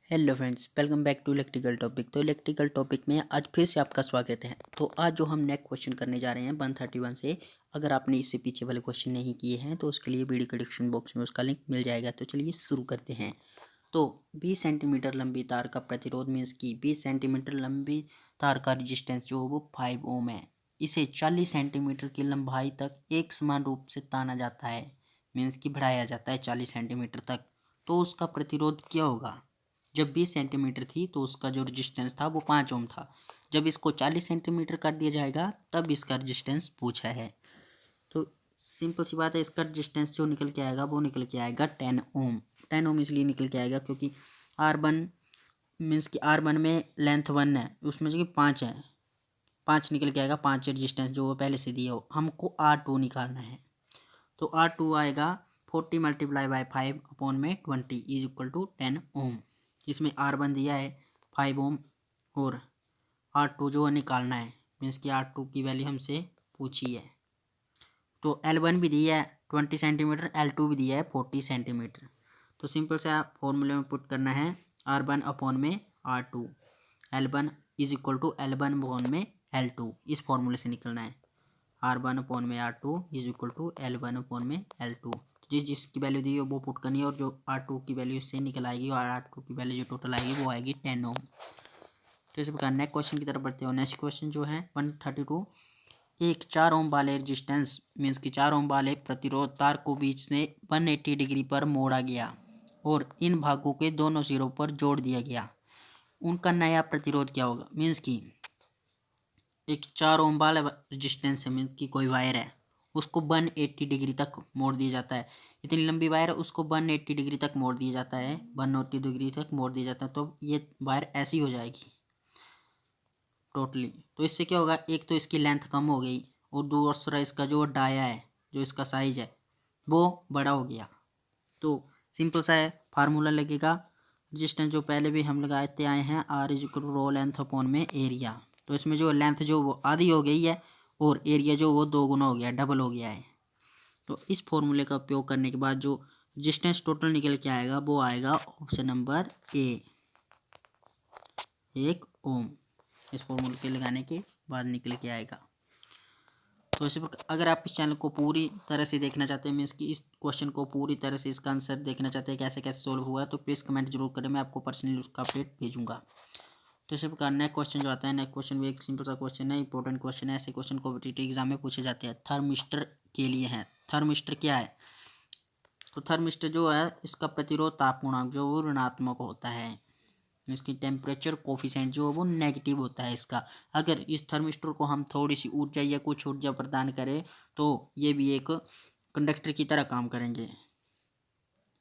Hello friends, welcome back to electrical topic. तो electrical topic में आज फिर से आपका स्वागत है। तो आज जो हम नेक्स्ट क्वेश्चन करने जा रहे हैं 131 से, अगर आपने इससे पीछे वाले क्वेश्चन नहीं किए हैं तो उसके लिए वीडियो के डिस्क्रिप्शन बॉक्स में उसका लिंक मिल जाएगा। तो चलिए शुरू करते हैं। तो 20 सेंटीमीटर लंबी तार का प्रतिरोध मीन्स की 20 सेंटीमीटर लंबी तार का रजिस्टेंस जो वो 5 ओम है। इसे 40 सेंटीमीटर की लंबाई तक एक समान रूप से ताना जाता है, मीन्स की बढ़ाया जाता है 40 सेंटीमीटर तक। तो उसका प्रतिरोध क्या होगा? जब 20 सेंटीमीटर थी तो उसका जो रजिस्टेंस था वो 5 ओम था। जब इसको 40 सेंटीमीटर कर दिया जाएगा तब इसका रजिस्टेंस पूछा है। तो सिंपल सी बात है, इसका रजिस्टेंस जो निकल के आएगा वो निकल के आएगा 10 ओम। 10 ओम इसलिए निकल के आएगा क्योंकि R1 मीन्स कि R1 में लेंथ 1 है, उसमें जो कि 5 है, 5 निकल के आएगा। 5 रजिस्टेंस जो वो पहले से दिया हो, हमको R2 निकालना है। तो R2 आएगा 40 मल्टीप्लाई बाई 5 अपॉन में 20 इज इक्वल टू 10 ओम। इसमें R1 दिया है 5 ओम और R2 जो है निकालना है, मीन्स कि R2 की वैल्यू हमसे पूछी है। तो L1 भी दिया है 20 सेंटीमीटर, L2 भी दिया है 40 सेंटीमीटर। तो सिंपल से आप फॉर्मूले में पुट करना है R1 अपॉन में R2, L1 is equal to L1 upon में L2। इस फॉर्मूले से निकलना है R1 अपॉन में R2 is equal to L1 upon में L2। जिस जिसकी वैल्यू दी है वो पुट करनी है और जो R2 की वैल्यू इससे निकल आएगी और R2 की वैल्यू जो टोटल आएगी वो आएगी 10 ओम। तो इस प्रकार नेक्स्ट क्वेश्चन की तरफ बढ़ते हो। नेक्स्ट क्वेश्चन जो है 132, एक 4 ओम वाले रेजिस्टेंस मीन्स कि 4 ओम वाले प्रतिरोध तार को बीच से 180 डिग्री पर मोड़ा गया और इन भागों के दोनों सिरों पर जोड़ दिया गया। उनका नया प्रतिरोध क्या होगा? मीन्स कि एक 4 ओम वाला रेजिस्टेंस है, मीन्स कि कोई वायर है, उसको 180 डिग्री तक मोड़ दिया जाता है। इतनी लंबी वायर है, उसको 180 डिग्री तक मोड़ दिया जाता है, 180 डिग्री तक मोड़ दिया जाता है। तो ये वायर ऐसी हो जाएगी टोटली। तो इससे क्या होगा? एक तो इसकी लेंथ कम हो गई और दूसरा इसका जो डाया है, जो इसका साइज है वो बड़ा हो गया। तो सिंपल सा है, फार्मूला लगेगा रजिस्टेंस जो पहले भी हम लगाते आए हैं, R is equal to rho length upon में एरिया। तो इसमें जो लेंथ जो वो आधी हो गई है और एरिया जो वो 2 गुना हो गया, डबल हो गया है। तो इस फॉर्मूले का उपयोग करने के बाद जो रजिस्टेंस टोटल निकल के आएगा वो आएगा ऑप्शन नंबर ए, 1 ओम। इस फॉर्मूले के लगाने के बाद निकल के आएगा। तो इसी प्रकार अगर आप इस चैनल को पूरी तरह से देखना चाहते हैं, मीन्स कि इस क्वेश्चन को पूरी तरह से इसका आंसर देखना चाहते हैं कैसे कैसे सोल्व हुआ है, तो प्लीज़ कमेंट जरूर करें, मैं आपको पर्सनली उसका अपडेट भेजूंगा। तो इसी प्रकार नेक्स्ट क्वेश्चन जो आता है, नेक्स्ट क्वेश्चन भी एक सिंपल सा क्वेश्चन है, इंपॉर्टेंट क्वेश्चन है। ऐसे क्वेश्चन कॉम्पिटिटिव एग्जाम में पूछे जाते हैं, थर्मिस्टर के लिए है। थर्मिस्टर क्या है? तो थर्मिस्टर जो है इसका प्रतिरोध ताप गुणांक जो वो ऋणात्मक होता है, इसकी टेम्परेचर कोफिशिएंट जो है वो नेगेटिव होता है इसका। अगर इस थर्मिस्टर को हम थोड़ी सी ऊर्जा या कुछ ऊर्जा प्रदान करें तो ये भी एक कंडक्टर की तरह काम करेंगे,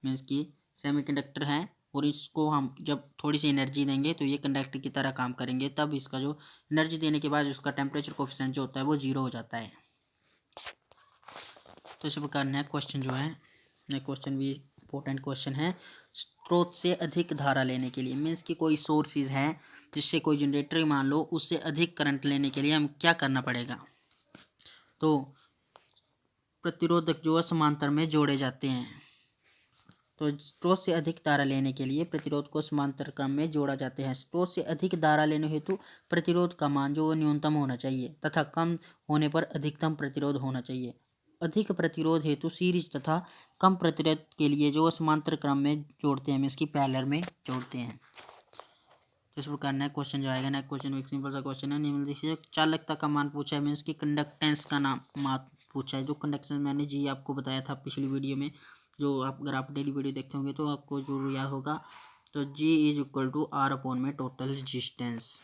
मीन्स कि सेमीकंडक्टर हैं और इसको हम जब थोड़ी सी एनर्जी देंगे तो ये कंडक्टर की तरह काम करेंगे। तब इसका जो एनर्जी देने के बाद उसका टेम्परेचर कोफिशिएंट जो होता है वो 0 हो जाता है। तो इसी प्रकार नेक्स्ट क्वेश्चन जो है, नेक्स्ट क्वेश्चन भी इंपॉर्टेंट क्वेश्चन है। स्रोत से अधिक धारा लेने के लिए, मीन्स कि कोई सोर्सेज है जिससे कोई जनरेटर मान लो, उससे अधिक करंट लेने के लिए हम क्या करना पड़ेगा? तो प्रतिरोधक जो है समांतर में जोड़े जाते हैं। तो स्रोत से अधिक धारा लेने के लिए प्रतिरोध को समांतर क्रम में जोड़ा जाते हैं। स्रोत से अधिक धारा लेने हेतु प्रतिरोध का मान जो न्यूनतम होना चाहिए तथा कम होने पर अधिकतम प्रतिरोध होना चाहिए। अधिक प्रतिरोध हेतु सीरीज तथा कम प्रतिरोध के लिए जो समांतर क्रम में जोड़ते हैं, इसकी पैरेलल में जोड़ते हैं। तो इस प्रकार नेक्स्ट क्वेश्चन जो आएगा, नेक्स्ट क्वेश्चन एक सिंपल सा क्वेश्चन है, निम्नलिखित चालकता का मान पूछा है, मीन्स की कंडक्टेंस का नाम मान पूछा है। जो कंडक्टेंस मैंने जी आपको बताया था पिछली वीडियो में, जो आप अगर आप डेली वीडियो देखते होंगे तो आपको जरूर याद होगा। तो G is equal to R upon में टोटल रजिस्टेंस,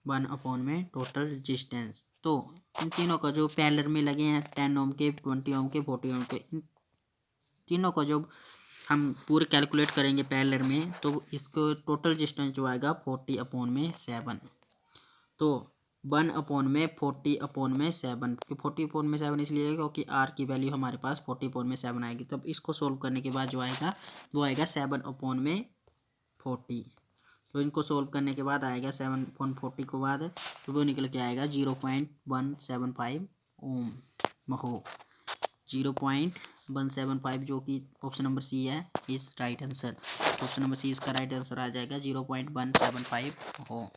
1 अपॉन में टोटल रजिस्टेंस। तो इन तीनों का जो पैरेलल में लगे हैं, 10 ओम के, 20 ओम के, 40 ओम के, इन तीनों का जो हम पूरे कैलकुलेट करेंगे पैरेलल में, तो इसको टोटल रजिस्टेंस जो आएगा 40 अपॉन में 7। तो 1 अपॉन में 40 अपॉन में 7, 40 अपॉन में 7 इसलिए है क्योंकि R की वैल्यू हमारे पास 40 अपॉन में 7 आएगी। तब इसको सोल्व करने के बाद जो आएगा वो आएगा 7 अपॉन में 40। तो इनको सोल्व करने के बाद आएगा 7 अपॉन 40 के बाद तो वो निकल के आएगा 0.175 ओम महो। 0.175 जो कि ऑप्शन नंबर सी है इस right answer. Option number C इसका राइट आंसर आ जाएगा 0.175 हो।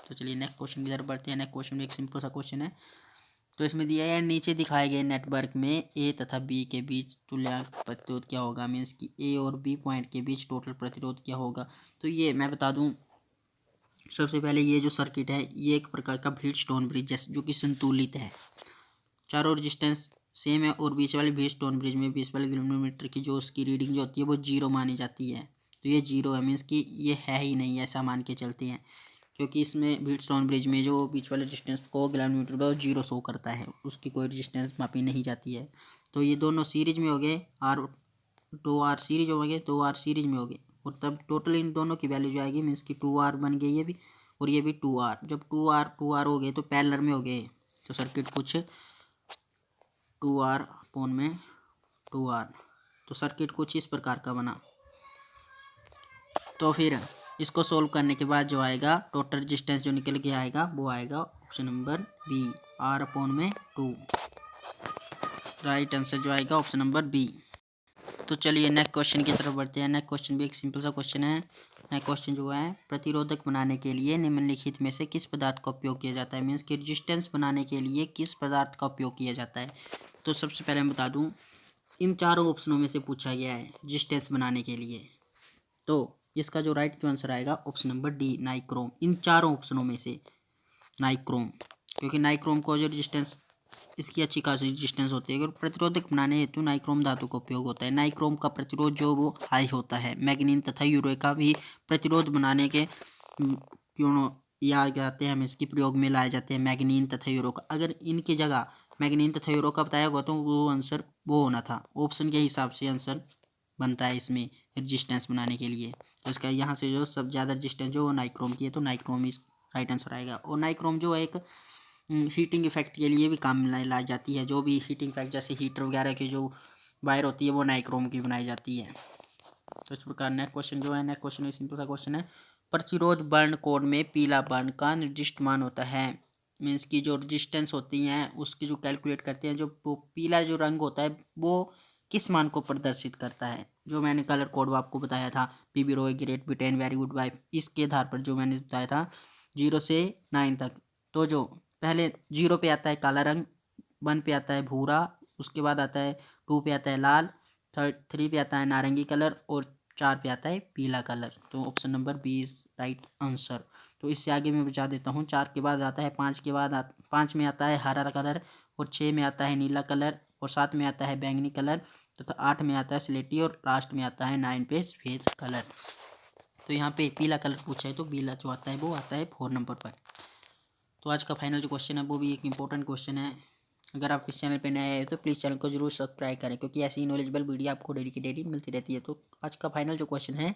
तो चलिए नेक्स्ट क्वेश्चन की तरफ बढ़ते हैं। नेक्स्ट क्वेश्चन एक सिंपल सा क्वेश्चन है। तो इसमें दिया है नीचे दिखाए गए नेटवर्क में ए तथा बी के बीच तुल्यकालिक प्रतिरोध क्या होगा। मीन्स कि ए और बी पॉइंट के बीच टोटल प्रतिरोध क्या होगा। तो ये मैं बता दूं, सबसे पहले ये जो सर्किट है ये एक प्रकार का व्हीटस्टोन ब्रिज जो कि संतुलित है, चारों रेजिस्टेंस सेम है और बीच वाले व्हीटस्टोन ब्रिज में 20 वाले किलोमीटर की जो उसकी रीडिंग जो होती है वो 0 मानी जाती है। तो ये 0 है, मीन्स कि ये है ही नहीं, ऐसा मान के चलते हैं, क्योंकि इसमें व्हीटस्टोन ब्रिज में जो बीच वाले डिस्टेंस को किलोमीटर पर 0 शो करता है, उसकी कोई रेजिस्टेंस मापी नहीं जाती है। तो ये दोनों सीरीज में हो गए, आर 2R सीरीज हो गए, 2R सीरीज में हो गए, और तब टोटल इन दोनों की वैल्यू जो आएगी मीन्स कि 2R बन गई ये भी और ये भी 2R। जब 2R हो गए तो पैरेलल में हो गए, तो सर्किट कुछ 2R अपोन में 2R, तो सर्किट कुछ इस प्रकार का बना। तो फिर इसको सोल्व करने के बाद जो आएगा टोटल रेजिस्टेंस जो निकल के आएगा वो आएगा option number B, R upon में 2। राइट आंसर जो आएगा ऑप्शन नंबर बी। तो चलिए नेक्स्ट क्वेश्चन की तरफ बढ़ते हैं। नेक्स्ट क्वेश्चन भी एक सिंपल सा क्वेश्चन है। नेक्स्ट क्वेश्चन जो है, प्रतिरोधक बनाने के लिए निम्नलिखित में से किस पदार्थ का उपयोग किया जाता है। मीन्स कि रेजिस्टेंस बनाने के लिए किस पदार्थ का उपयोग किया जाता है। तो सबसे पहले मैं बता दूं, इन चारों ऑप्शनों में से पूछा गया है रेजिस्टेंस बनाने के लिए, तो इसका जो राइट जो आंसर आएगा ऑप्शन नंबर डी, नाइक्रोम। इन चारों ऑप्शनों में से नाइक्रोम, क्योंकि नाइक्रोम को जो रेजिस्टेंस इसकी अच्छी खासी रेजिस्टेंस होती है, अगर प्रतिरोधक बनाने हेतु नाइक्रोम धातु का उपयोग होता है। नाइक्रोम का प्रतिरोध जो वो हाई होता है। मैग्नीन तथा यूरेका भी प्रतिरोध बनाने के क्यों या जाते हैं, हम इसके प्रयोग में लाए जाते हैं मैग्नीन तथा यूरोका। अगर इनकी जगह मैग्नीन तथा यूरोका बताया होगा तो वो आंसर वो होना था, ऑप्शन के हिसाब से आंसर बनता है इसमें रेजिस्टेंस बनाने के लिए। तो इसका यहाँ से जो सब ज़्यादा रेजिस्टेंस जो नाइक्रोम की है, तो नाइक्रोम इस राइट आंसर आएगा। और नाइक्रोम जो है एक हीटिंग इफेक्ट के लिए भी काम में लाई जाती है। जो भी हीटिंग इफेक्ट जैसे हीटर वगैरह की जो वायर होती है वो नाइक्रोम की बनाई जाती है। तो इस प्रकार नेक्स्ट क्वेश्चन जो है, नेक्स्ट क्वेश्चन सिंपल सा क्वेश्चन है। प्रतिरोध वर्ण कोड में पीला वर्ण का निर्दिष्ट मान होता है। मीन्स की जो रेजिस्टेंस होती हैं उसकी जो कैलकुलेट करते हैं, जो पीला जो रंग होता है वो किस मान को प्रदर्शित करता है। जो मैंने कलर कोड आपको बताया था, PB Roy Great Britain very good wife, इसके आधार पर जो मैंने बताया था 0 से 9 तक। तो जो पहले 0 पे आता है काला रंग, 1 पे आता है भूरा, उसके बाद आता है 2 पे आता है लाल, 3 पे आता है नारंगी कलर और 4 पे आता है पीला कलर। तो option number B is right answer. तो इससे आगे मैं बता देता हूँ, 4 के बाद आता है 5 के बाद 5 में आता है हरा कलर और 6 में आता है नीला कलर और 7 में आता है बैंगनी कलर तथा 8 में आता है स्लेटी और लास्ट में आता है 9 पे सफेद कलर। तो यहाँ पे पीला कलर पूछा है तो पीला जो आता है वो आता है 4 नंबर पर। तो आज का फाइनल जो क्वेश्चन है वो भी एक इंपॉर्टेंट क्वेश्चन है। अगर आप इस चैनल पे नए आए तो प्लीज़ चैनल को जरूर सब्सक्राइब करें, क्योंकि ऐसी नॉलेजेबल वीडियो आपको डेली की डेली मिलती रहती है। तो आज का फाइनल जो क्वेश्चन है,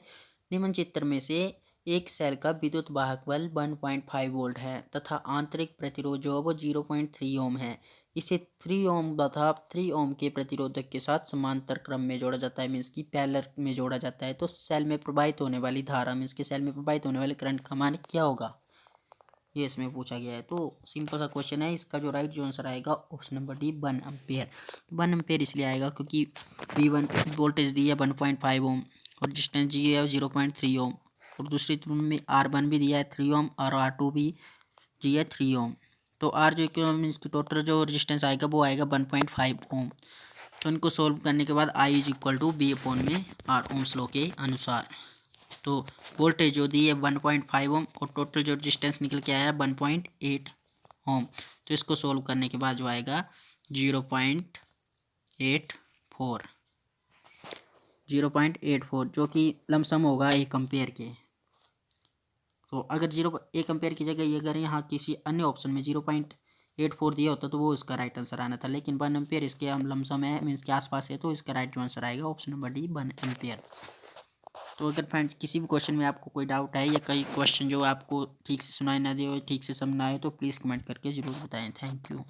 निम्न चित्र में से एक सेल का विद्युत वाहक बल 1.5 वोल्ट है तथा आंतरिक प्रतिरोध जो है वो 0.3 ओम है। इसे 3 ओम तथा 3 ओम के प्रतिरोधक के साथ समांतर क्रम में जोड़ा जाता है, मीन्स की पैरेलल में जोड़ा जाता है। तो सेल में प्रवाहित होने वाली धारा, मीन्स के सेल में प्रवाहित होने वाले करंट का मान क्या होगा, ये इसमें पूछा गया है। तो सिंपल सा क्वेश्चन है, इसका जो राइट जो आंसर आएगा option number D 1 ampere. 1 ampere इसलिए आएगा क्योंकि V1 वोल्टेज दी है 1.5 ओम और डिस्टेंस जी है 0.3 ओम और दूसरी तुलना में R1 भी दिया है 3 ओम और R2 भी जी है 3 ओम। तो R जो इसकी टोटल जो रेजिस्टेंस आएगा वो आएगा 1.5 ओम। तो इनको सोल्व करने के बाद I is equal to B upon में R ओम्स लॉ के अनुसार। तो वोल्टेज जो दी है 1.5 ओम और टोटल जो रेजिस्टेंस निकल के आया है 1.8 ओम। तो इसको सोल्व करने के बाद जो आएगा 0.84 जो कि लमसम होगा 1 एम्पेयर के। तो अगर 1 एम्पेयर की जगह अगर यहाँ किसी अन्य ऑप्शन में 0.84 दिया होता तो वो इसका राइट आंसर आना था, लेकिन 1 एम्पेयर इसके हम लमसम है, मीन्स के आसपास है, तो इसका राइट जो आंसर आएगा ऑप्शन नंबर डी 1 एम्पेयर। तो अगर फ्रेंड्स किसी भी क्वेश्चन में आपको कोई डाउट है या कई क्वेश्चन जो आपको ठीक से सुनाई ना दे हो, ठीक से समझना है, तो प्लीज़ कमेंट करके ज़रूर बताएं। Thank you.